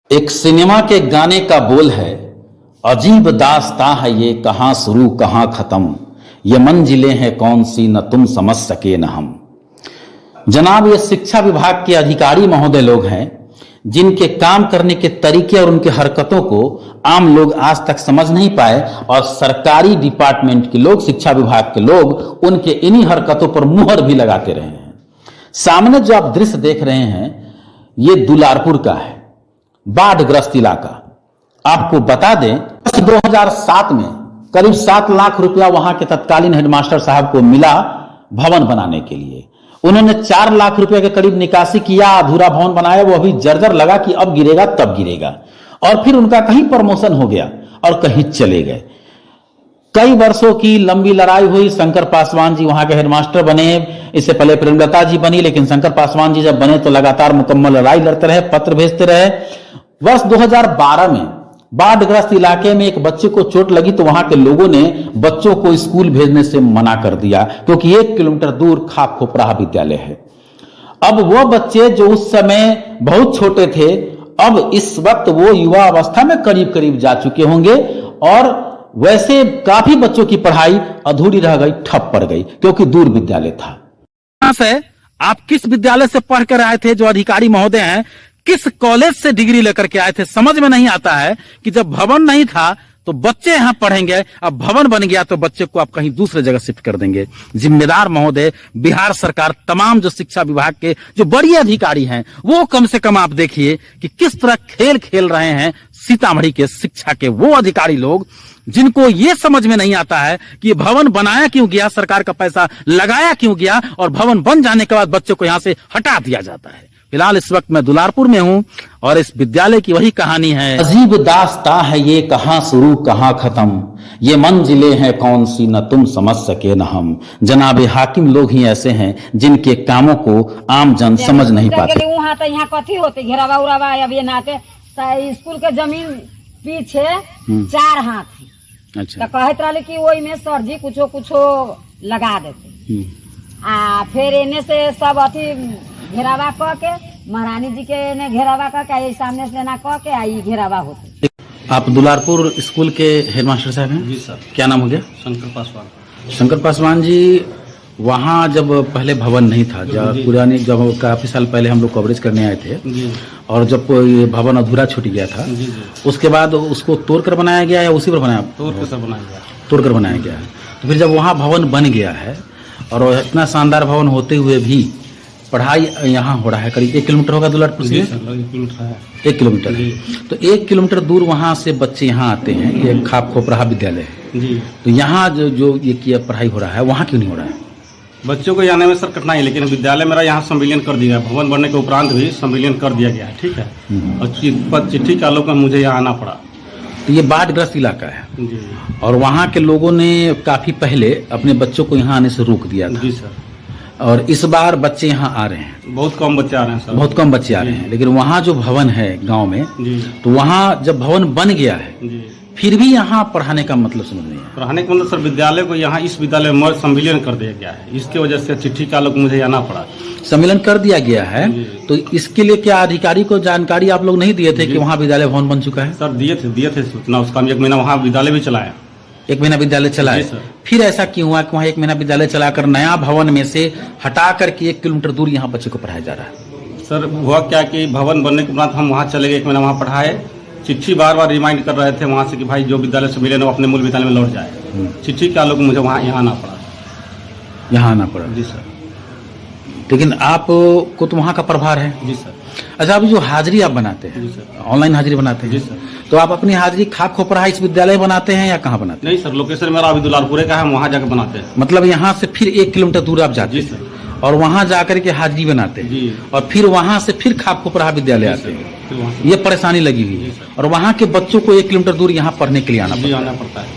एक सिनेमा के गाने का बोल है, अजीब दास्तां है ये, कहां शुरू कहां खत्म, ये मंजिलें हैं कौन सी न तुम समझ सके न हम। जनाब, ये शिक्षा विभाग के अधिकारी महोदय लोग हैं जिनके काम करने के तरीके और उनके हरकतों को आम लोग आज तक समझ नहीं पाए और सरकारी डिपार्टमेंट के लोग, शिक्षा विभाग के लोग उनके इन्हीं हरकतों पर मुहर भी लगाते रहे हैं। सामने जो आप दृश्य देख रहे हैं ये दुलारपुर का है, बाढ़ग्रस्त इलाका। आपको बता दें 2007 में करीब 7 लाख रुपया वहां के तत्कालीन हेडमास्टर साहब को मिला भवन बनाने के लिए। उन्होंने 4 लाख रुपए के करीब निकासी किया, अधूरा भवन बनाया, वो अभी जर्जर लगा कि अब गिरेगा तब गिरेगा। और फिर उनका कहीं प्रमोशन हो गया और कहीं चले गए। कई वर्षों की लंबी लड़ाई हुई, शंकर पासवान जी वहां के हेडमास्टर बने, इससे पहले प्रेमलता जी बनी, लेकिन शंकर पासवान जी जब बने तो लगातार मुकम्मल लड़ाई लड़ते रहे, पत्र भेजते रहे। वर्ष 2012 में बाढ़ग्रस्त इलाके में एक बच्चे को चोट लगी तो वहां के लोगों ने बच्चों को स्कूल भेजने से मना कर दिया, क्योंकि 1 किलोमीटर दूर खाप खोपराहा विद्यालय है। अब वो बच्चे जो उस समय बहुत छोटे थे, अब इस वक्त वो युवा अवस्था में करीब करीब जा चुके होंगे और वैसे काफी बच्चों की पढ़ाई अधूरी रह गई, ठप पड़ गई, क्योंकि दूर विद्यालय था। कहां से आप किस विद्यालय से पढ़ कर आए थे? जो अधिकारी महोदय हैं किस कॉलेज से डिग्री लेकर के आए थे? समझ में नहीं आता है कि जब भवन नहीं था तो बच्चे यहां पढ़ेंगे, अब भवन बन गया तो बच्चे को आप कहीं दूसरे जगह शिफ्ट कर देंगे। जिम्मेदार महोदय, बिहार सरकार, तमाम जो शिक्षा विभाग के जो बड़े अधिकारी हैं वो कम से कम आप देखिए कि किस तरह खेल खेल रहे हैं सीतामढ़ी के शिक्षा के वो अधिकारी लोग, जिनको ये समझ में नहीं आता है कि ये भवन बनाया क्यों गया, सरकार का पैसा लगाया क्यों गया और भवन बन जाने के बाद बच्चों को यहां से हटा दिया जाता है। फिलहाल इस वक्त मैं दुलारपुर में हूं और इस विद्यालय की वही कहानी है। अजीब दास्तां है ये, कहां शुरू कहां खत्म, ये मंजिलें हैं कौन सी न तुम समझ सके न हम। जनाब, हाकिम लोग ही ऐसे हैं जिनके कामों को आम जन समझ नहीं पाते। वहाँ तो यहाँ कथी होते, घेरावा उरावा अब ये नाते स्कूल के जमीन पीछे 4 हाथ। अच्छा। तो कहते रहे कि वही में सर जी कुछो कुछो लगा देते आ फिर इन्हें से सब अथी घेरावा कह के महारानी जी के ने घेरावा कह के सामने से ना कह के आई घेरावा होते। आप दुलारपुर स्कूल के हेडमास्टर साहब हैं? जी सर। क्या नाम हो गया? शंकर पासवान। शंकर पासवान जी, वहाँ जब पहले भवन नहीं था, जब पुरानी, जब काफी साल पहले हम लोग कवरेज करने आए थे जी। और जब ये भवन अधूरा छूट गया था जी। उसके बाद उसको तोड़कर बनाया गया या उसी पर बनाया? तोड़कर बनाया गया। तोड़कर बनाया गया है। तो फिर जब वहाँ भवन बन गया है और इतना शानदार भवन होते हुए भी पढ़ाई यहाँ हो रहा है, करीब 1 किलोमीटर होगा दुलारपुर से? 1 किलोमीटर है। तो 1 किलोमीटर दूर वहाँ से बच्चे यहाँ आते हैं, ये खाप खोपराहा विद्यालय है जी। तो यहाँ जो ये किया पढ़ाई हो रहा है, वहाँ क्यों नहीं हो रहा है? बच्चों को जाने में सर कठिनाई, लेकिन विद्यालय मेरा यहाँ संविलियन कर दिया गया, भवन बनने के उपरांत भी संविलियन कर दिया गया है, ठीक है। और चिट्ठी के आलोक में मुझे यहाँ आना पड़ा। तो ये बाढ़ग्रस्त इलाका है जी। और वहाँ के लोगों ने काफी पहले अपने बच्चों को यहाँ आने से रोक दिया था। जी सर। और इस बार बच्चे यहाँ आ रहे हैं, बहुत कम बच्चे आ रहे हैं सर। बहुत कम बच्चे आ रहे हैं, लेकिन वहाँ जो भवन है गांव में, जी। तो वहाँ जब भवन बन गया है जी। फिर भी यहाँ पढ़ाने का मतलब समझ नहीं है। पढ़ाने का मतलब सर, विद्यालय को यहाँ इस विद्यालय में संविलियन कर दिया गया है, इसके वजह से चिट्ठी के आलोक मुझे आना पड़ा। सम्मेलन कर दिया गया है, तो इसके लिए क्या अधिकारी को जानकारी आप लोग नहीं दिए थे कि वहाँ विद्यालय भवन बन चुका है? सर दिए थे सूचना, उसका 1 महीना वहाँ विद्यालय भी चलाया। 1 महीना विद्यालय चलाए, फिर ऐसा क्यों हुआ कि वहाँ 1 महीना विद्यालय चलाकर नया भवन में से हटा करके 1 किलोमीटर दूर यहाँ बच्चे को पढ़ाया जा रहा है? सर हुआ क्या कि भवन बनने के बाद हम वहाँ चले गए, 1 महीना वहाँ पढ़ाए। चिट्ठी बार बार रिमाइंड कर रहे थे वहाँ से कि भाई जो विद्यालय से मिले ना अपने मूल विद्यालय में लौट जाए। चिट्ठी के आलोक मुझे वहाँ यहाँ आना पड़ा। यहाँ आना पड़ा? जी सर। लेकिन आप को तो वहाँ का प्रभार है। जी सर। अच्छा, अभी जो हाजिरी आप बनाते हैं, ऑनलाइन हाजिरी बनाते हैं? जी सर। तो आप अपनी हाजिरी खाप खोपराहा इस विद्यालय बनाते हैं या कहाँ बनाते हैं? नहीं सर, लोकेशन मेरा अभी दुलारपुरे का है, हम वहाँ जाकर बनाते हैं। मतलब यहाँ से फिर 1 किलोमीटर दूर आप जाते हैं? जी सर। और वहाँ जाकर के हाजिरी बनाते हैं? जी। और फिर वहाँ से फिर खाप खोपराहा विद्यालय आते हैं? ये परेशानी लगी हुई है और वहाँ के बच्चों को 1 किलोमीटर दूर यहाँ पढ़ने के लिए आना पड़ता है।